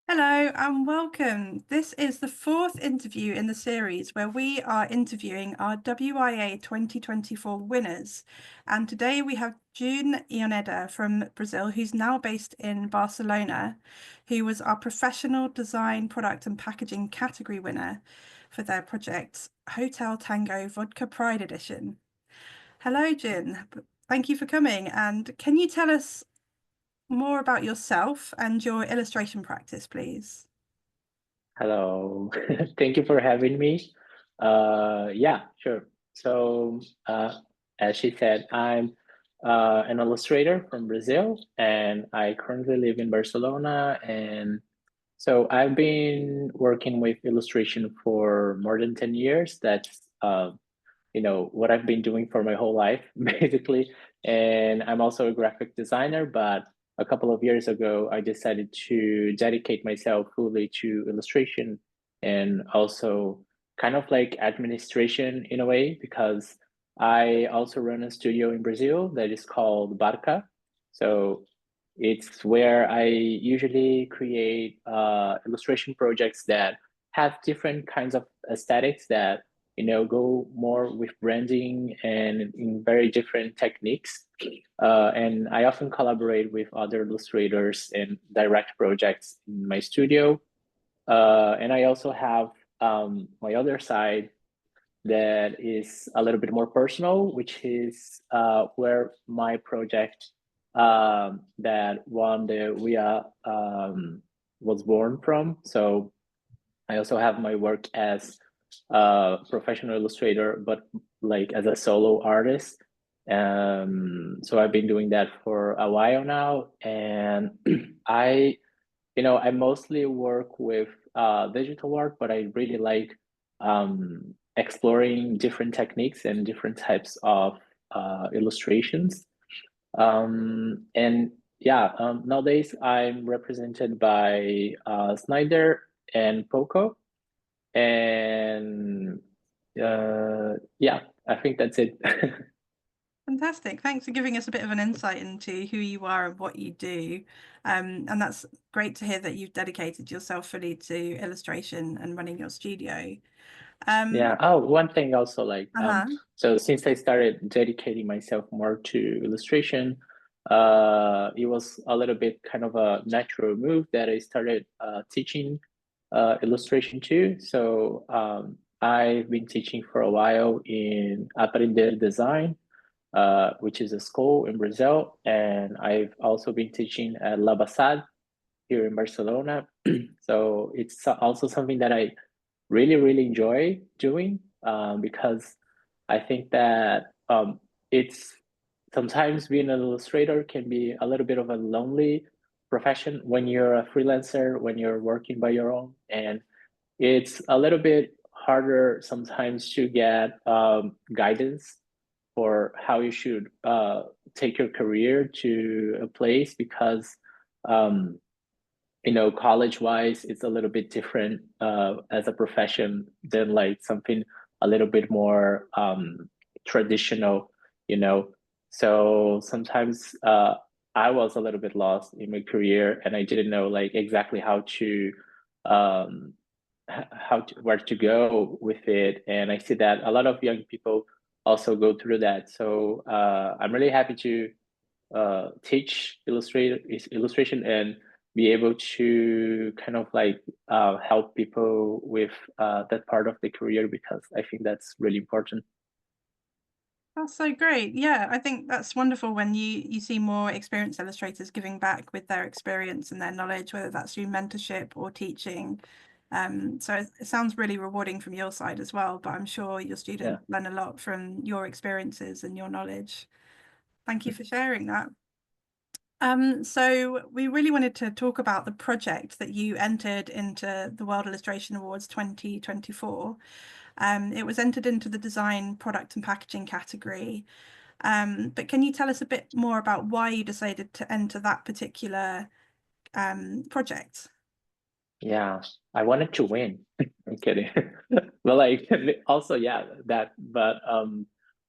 Hello and welcome. This is the fourth interview in the series where we are interviewing our WIA 2024 winners. And today we have Jun Ioneda from Brazil, who's now based in Barcelona, who was our professional design, product and packaging category winner for their project, Hotel Tango Vodka Pride Edition. Hello, Jun. Thank you for coming. And can you tell us more about yourself and your illustration practice, please? Hello, thank you for having me. Yeah, sure. So, as she said, I'm an illustrator from Brazil, and I currently live in Barcelona. And so I've been working with illustration for more than 10 years. That's what I've been doing for my whole life, basically. And I'm also a graphic designer, but a couple of years ago, I decided to dedicate myself fully to illustration and also kind of like administration in a way, because I also run a studio in Brazil that is called Vodka. So it's where I usually create illustration projects that have different kinds of aesthetics that go more with branding and in very different techniques. And I often collaborate with other illustrators and direct projects in my studio. And I also have my other side that is a little bit more personal, which is where my project that won the WIA was born from. So I also have my work as a professional illustrator, but like as a solo artist. So I've been doing that for a while now, and I mostly work with digital art, but I really like exploring different techniques and different types of illustrations. And yeah, nowadays I'm represented by Snyder and Poco, and yeah, I think that's it. Fantastic. Thanks for giving us a bit of an insight into who you are and what you do. And that's great to hear that you've dedicated yourself fully to illustration and running your studio. Um, Yeah. Oh, one thing also, like uh-huh. so since I started dedicating myself more to illustration, it was a little bit kind of a natural move that I started teaching illustration too. So I've been teaching for a while in Aprender Design, which is a school in Brazil, and I've also been teaching at La Basad here in Barcelona. So it's also something that I really enjoy doing, because I think that it's sometimes being an illustrator can be a little bit of a lonely profession when you're a freelancer, when you're working by your own, and it's a little bit harder sometimes to get guidance for how you should take your career to a place, because um, college wise, it's a little bit different as a profession than like something a little bit more traditional, you know. So sometimes I was a little bit lost in my career, and I didn't know like exactly how to um, where to go with it. And I see that a lot of young people also go through that. So I'm really happy to teach illustration and be able to kind of like help people with that part of the career, because I think that's really important. That's so great. Yeah, I think that's wonderful when you see more experienced illustrators giving back with their experience and their knowledge, whether that's through mentorship or teaching. So it sounds really rewarding from your side as well, but I'm sure your Yeah. students learn a lot from your experiences and your knowledge. Thank you for sharing that. So we really wanted to talk about the project that you entered into the World Illustration Awards 2024. It was entered into the design, product and packaging category. But can you tell us a bit more about why you decided to enter that particular project? Yeah, I wanted to win. I'm kidding. But like also, yeah, but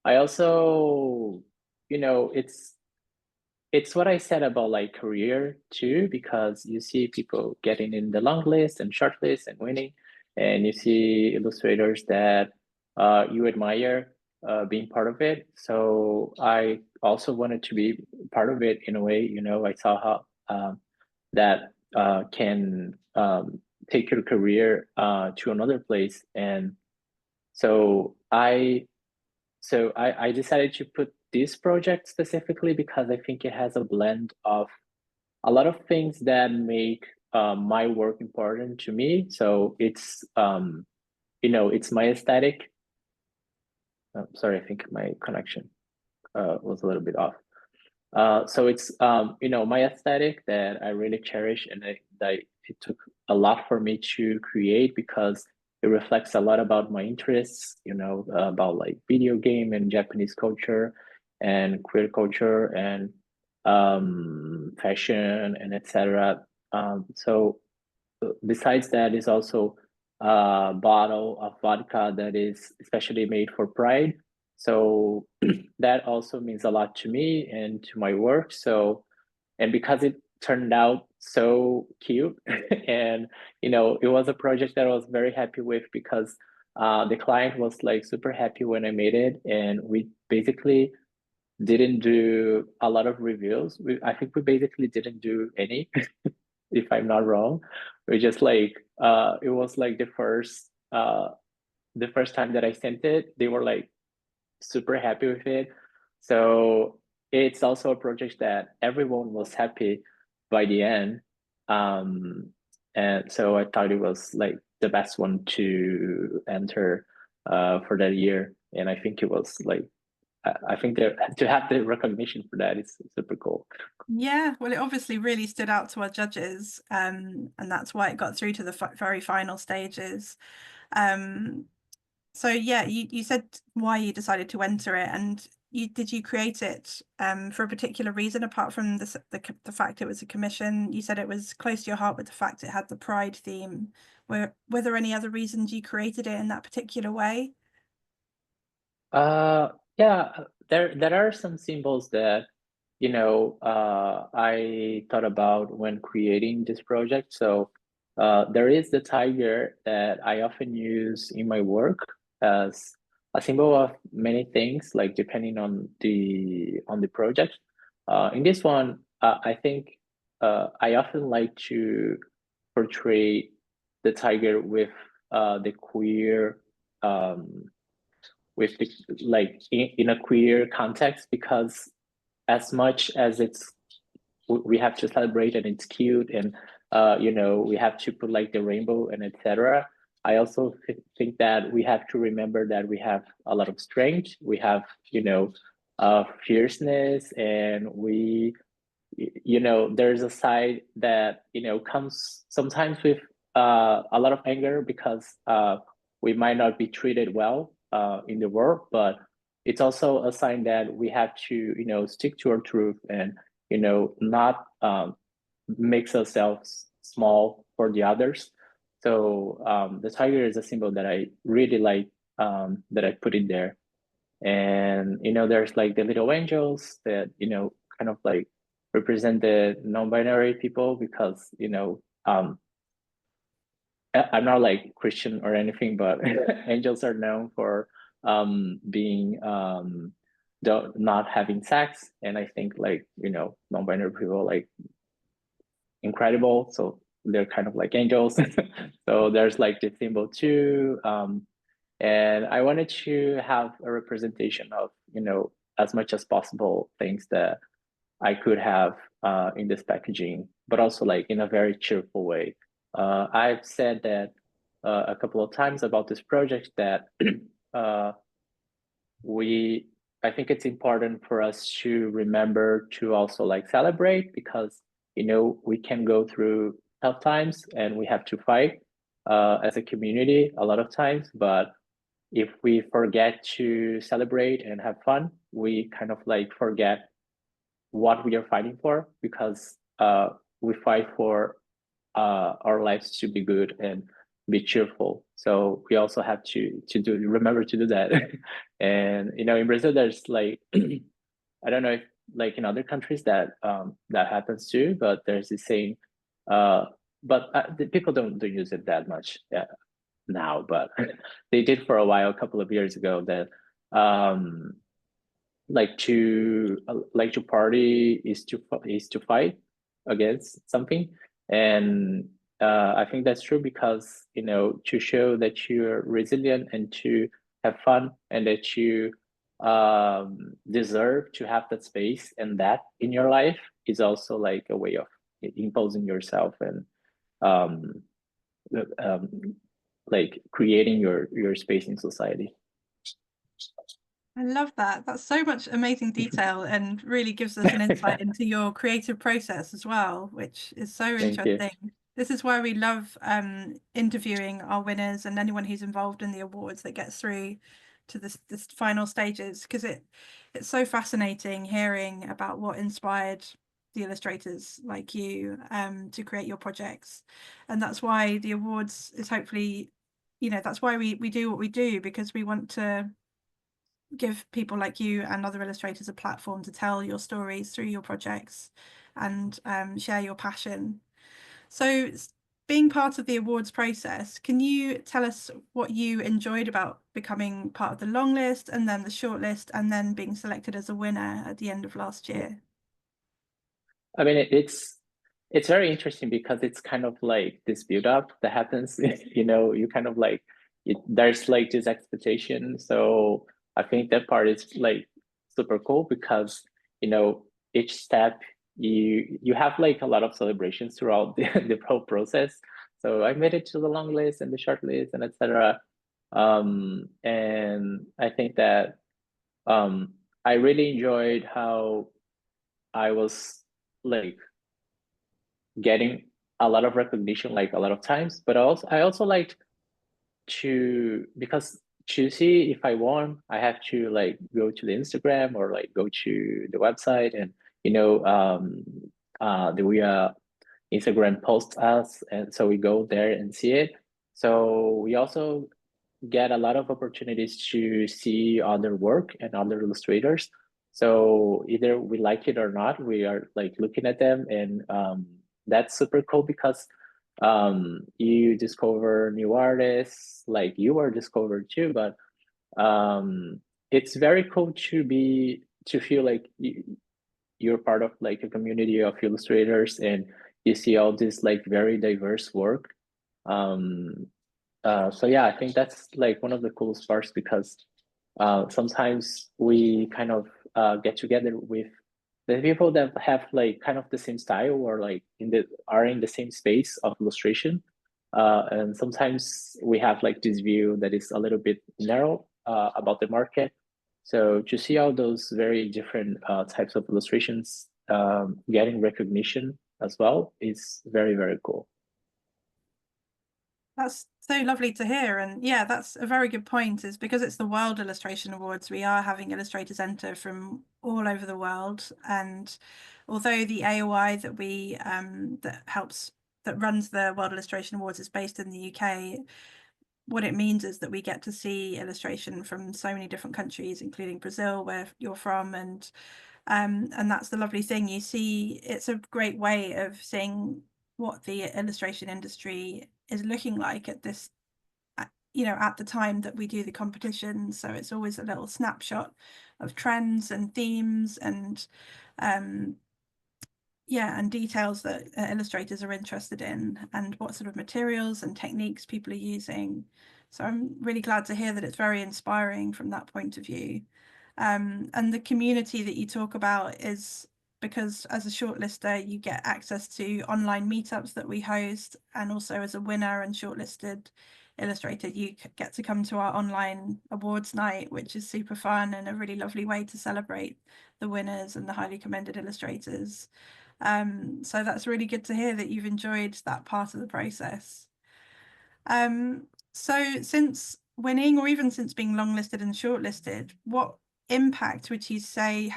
I also, it's it's what I said about like career too, because you see people getting in the long list and short list and winning, and you see illustrators that you admire being part of it. So I also wanted to be part of it in a way. I saw how that can take your career to another place, and so I decided to put this project specifically because I think it has a blend of a lot of things that make my work important to me. So it's my aesthetic. Sorry, I think my connection was a little bit off. So it's my aesthetic that I really cherish, and that it took a lot for me to create because it reflects a lot about my interests, about like video game and Japanese culture and queer culture and fashion and etc. So besides that is also a bottle of vodka that is especially made for Pride. So that also means a lot to me and to my work. So, and because it turned out so cute, and it was a project that I was very happy with because the client was like super happy when I made it, and we basically didn't do a lot of reviews. I think we basically didn't do any, if I'm not wrong. We just like it was like the first time that I sent it, they were like super happy with it. So it's also a project that everyone was happy by the end. And so I thought it was like the best one to enter for that year. And I think it was like, I think that to have the recognition for that is super cool. Yeah, well, it obviously really stood out to our judges, and that's why it got through to the very final stages. Um, so yeah, you said why you decided to enter it, and did you create it for a particular reason apart from the fact it was a commission? You said it was close to your heart with the fact it had the Pride theme. Were there any other reasons you created it in that particular way? Yeah, there are some symbols that I thought about when creating this project. So there is the tiger that I often use in my work as a symbol of many things, like depending on the project. In this one, I think I often like to portray the tiger with the queer with the, like in a queer context, because as much as we have to celebrate and it's cute, and we have to put like the rainbow and etc. I also think that we have to remember that we have a lot of strength, we have fierceness, and there's a side that comes sometimes with a lot of anger because we might not be treated well in the world, but it's also a sign that we have to stick to our truth and not makes ourselves small for the others. So the tiger is a symbol that I really like, that I put in there. And there's like the little angels that kind of like represent the non-binary people, because I'm not like Christian or anything, but angels are known for being not having sex, and I think like non-binary people like incredible, so they're kind of like angels. So there's like the symbol too, and I wanted to have a representation of as much as possible things that I could have in this packaging, but also like in a very cheerful way. I've said that a couple of times about this project that uh, I think it's important for us to remember to also like celebrate, because we can go through tough times and we have to fight as a community a lot of times, but if we forget to celebrate and have fun, we kind of like forget what we are fighting for, because we fight for our lives to be good and be cheerful. So we also have to remember to do that. And in Brazil, there's like I don't know if like in other countries that that happens too, but there's the same but the people don't use it that much now, but they did for a while, a couple of years ago, that um like to party is to fight against something. And I think that's true because, you know, to show that you're resilient and to have fun and that you deserve to have that space and that in your life is also like a way of imposing yourself and um, um, like creating your space in society. I love that. That's so much amazing detail and really gives us an insight into your creative process as well, which is so Thank you. interesting. This is why we love interviewing our winners and anyone who's involved in the awards that gets through to this final stages, because it's so fascinating hearing about what inspired the illustrators like you to create your projects. And that's why the awards is hopefully, you know, that's why we do what we do, because we want to give people like you and other illustrators a platform to tell your stories through your projects and share your passion. So being part of the awards process, can you tell us what you enjoyed about becoming part of the long list and then the short list and then being selected as a winner at the end of last year? I mean, it's very interesting because it's kind of like this build up that happens. You know, you kind of like there's like this expectation. So I think that part is like super cool because, you know, each step you have like a lot of celebrations throughout the whole process. So I made it to the long list and the short list and etc. And I think that I really enjoyed how I was like getting a lot of recognition like a lot of times, but I also liked to, because to see if I won I have to like go to the Instagram or like go to the website and, you know, the WIA Instagram posts us, and so we go there and see it. So we also get a lot of opportunities to see other work and other illustrators. So either we like it or not, we are like looking at them, and that's super cool because you discover new artists, like you are discovered too. But it's very cool to feel like you're part of like a community of illustrators, and you see all this like very diverse work. Um, so yeah, I think that's like one of the coolest parts because sometimes we kind of get together with the people that have like kind of the same style or like are in the same space of illustration. And sometimes we have like this view that is a little bit narrow about the market. So to see all those very different types of illustrations getting recognition as well is very, very cool. That's so lovely to hear. And yeah, that's a very good point, is because it's the World Illustration Awards, we are having illustrators enter from all over the world. And although the AOI that we that runs the World Illustration Awards is based in the UK, what it means is that we get to see illustration from so many different countries, including Brazil, where you're from, and that's the lovely thing. You see, it's a great way of seeing what the illustration industry is looking like at this, you know, at the time that we do the competition. So it's always a little snapshot of trends and themes and yeah, and details that illustrators are interested in and what sort of materials and techniques people are using. So I'm really glad to hear that it's very inspiring from that point of view. And the community that you talk about is because as a shortlister, you get access to online meetups that we host, and also as a winner and shortlisted illustrator, you get to come to our online awards night, which is super fun and a really lovely way to celebrate the winners and the highly commended illustrators. So that's really good to hear that you've enjoyed that part of the process. So since winning, or even since being longlisted and shortlisted, what impact would you say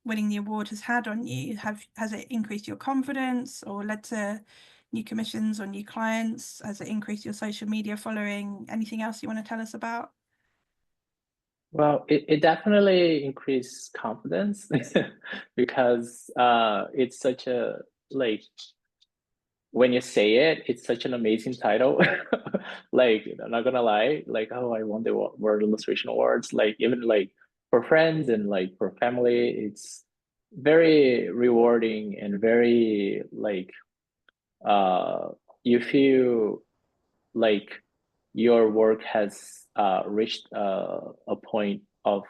winning the award has had on you? Has it increased your confidence or led to new commissions or new clients? Has it increased your social media following? Anything else you want to tell us about? Well, it definitely increased confidence because it's such a like when you say it, it's such an amazing title. Like, I'm not gonna lie, like, oh, I won the World Illustration Awards. Like, even like for friends and like for family, it's very rewarding and very like uh you feel like your work has reached a point of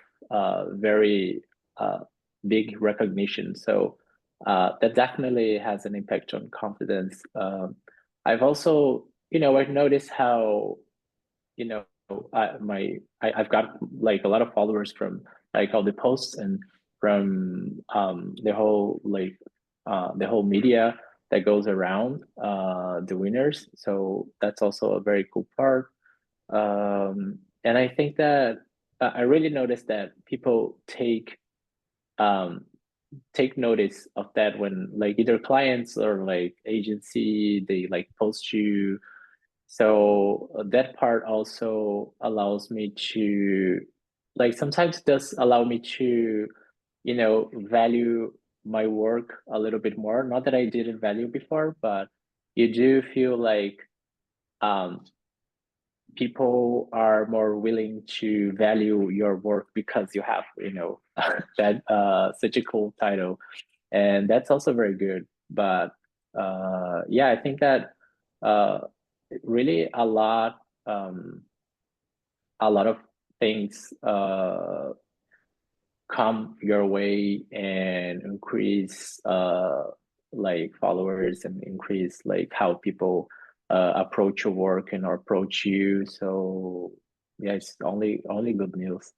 very uh, big recognition. So that definitely has an impact on confidence. I've also, I've noticed how, you know, I've got like a lot of followers from like all the posts and from the whole media that goes around the winners. So that's also a very cool part. And I think that I really noticed that people um, take notice of that when like either clients or like agency they like post you. So that part also allows me to like sometimes does allow me to value my work a little bit more. Not that I didn't value before, but you do feel like um people are more willing to value your work because you have that such a cool title, and that's also very good. But yeah, I think that uh really a lot of things come your way and increase like followers and increase like how people approach your work and approach you. So yeah, it's only good news.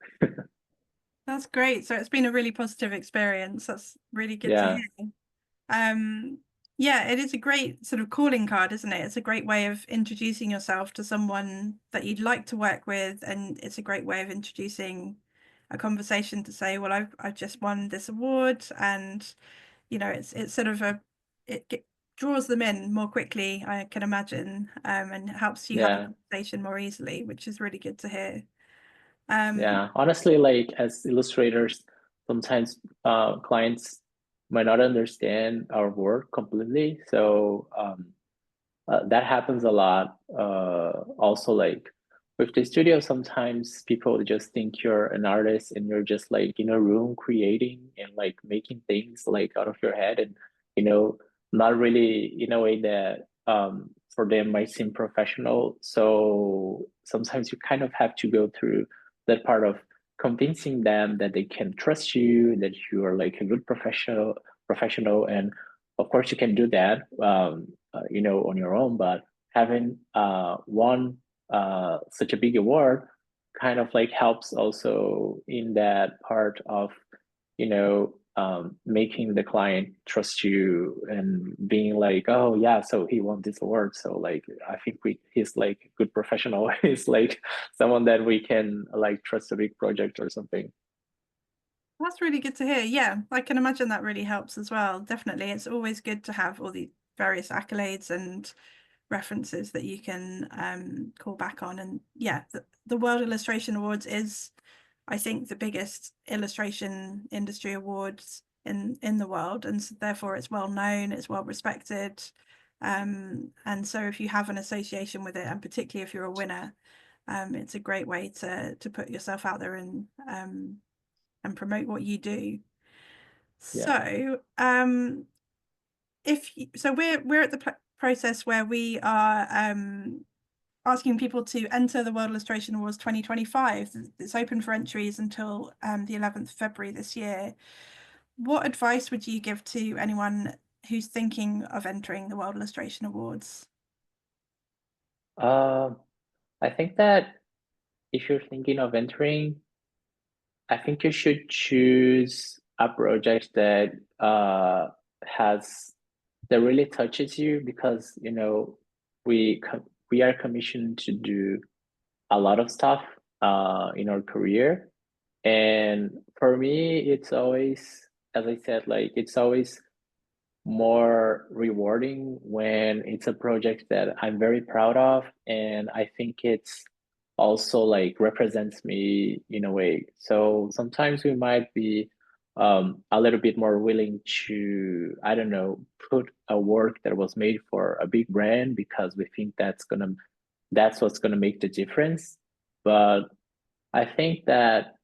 That's great. So it's been a really positive experience. That's really good to Yeah, hear. Um, yeah, it is a great sort of calling card, isn't it? It's a great way of introducing yourself to someone that you'd like to work with, and it's a great way of introducing a conversation to say, well, I've just won this award, and it's sort of draws them in more quickly, I can imagine, and helps you have a yeah, conversation more easily, which is really good to hear. yeah. Honestly, like as illustrators, sometimes clients might not understand our work completely. So that happens a lot. Also, like with the studio, sometimes people just think you're an artist and you're just like in a room creating and like making things like out of your head, and you know, not really in a way that for them might seem professional. So sometimes you kind of have to go through that part of convincing them that they can trust you, that you are like a good professional, and of course you can do that on your own, but having won such a big award kind of like helps also in that part of making the client trust you and being like, oh yeah, so he won this award, so like I think he's like a good professional. He's like someone that we can like trust a big project or something. That's really good to hear. Yeah, I can imagine that really helps as well. Definitely. It's always good to have all the various accolades and references that you can call back on. And yeah, the World Illustration Awards is, I think, the biggest illustration industry awards in the world, and so therefore it's well known, it's well respected. And so if you have an association with it, and particularly if you're a winner, it's a great way to put yourself out there and promote what you do. Yeah. So, we're at the process where we are asking people to enter the World Illustration Awards 2025. It's open for entries until the 11th of February this year. What advice would you give to anyone who's thinking of entering the World Illustration Awards? um I think that if you're thinking of entering, I think you should choose a project that has that really touches you, because we are commissioned to do a lot of stuff in our career, and for me it's always, as I said, like it's always more rewarding when it's a project that I'm very proud of, and I think it's also like represents me in a way. So sometimes we might be a little bit more willing to, I don't know, put a work that was made for a big brand because we think that's what's gonna make the difference. But I think that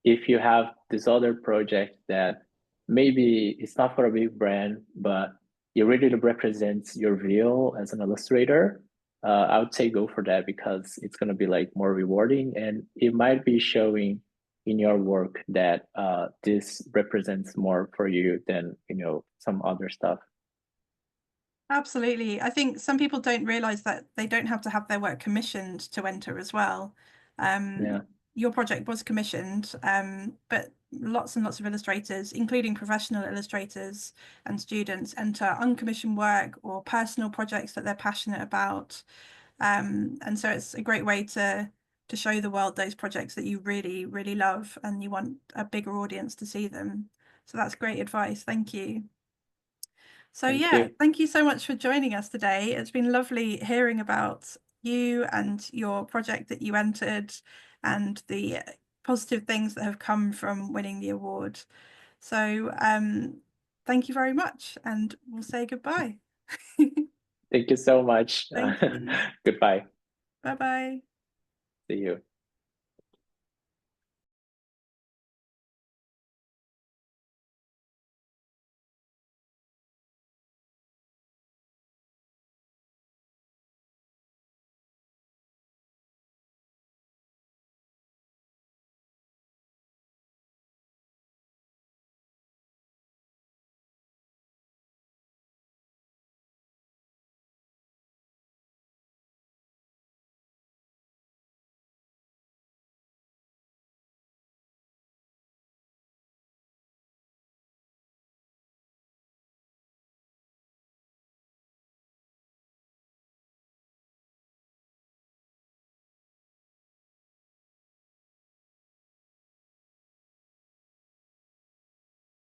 if you have this other project that maybe it's not for a big brand, but it really represents your view as an illustrator, I would say go for that because it's going to be like more rewarding and it might be showing in your work that this represents more for you than, you know, some other stuff. Absolutely. I think some people don't realize that they don't have to have their work commissioned to enter as well. Yeah, Your project was commissioned, but lots and lots of illustrators, including professional illustrators and students, enter uncommissioned work or personal projects that they're passionate about. And so it's a great way to show the world those projects that you really, really love and you want a bigger audience to see them. So that's great advice. Thank you. So thank yeah, you. thank you so much for joining us today. It's been lovely hearing about you and your project that you entered and the positive things that have come from winning the award. So thank you very much and we'll say goodbye. Thank you so much. Thank you. Goodbye. Bye bye. See you.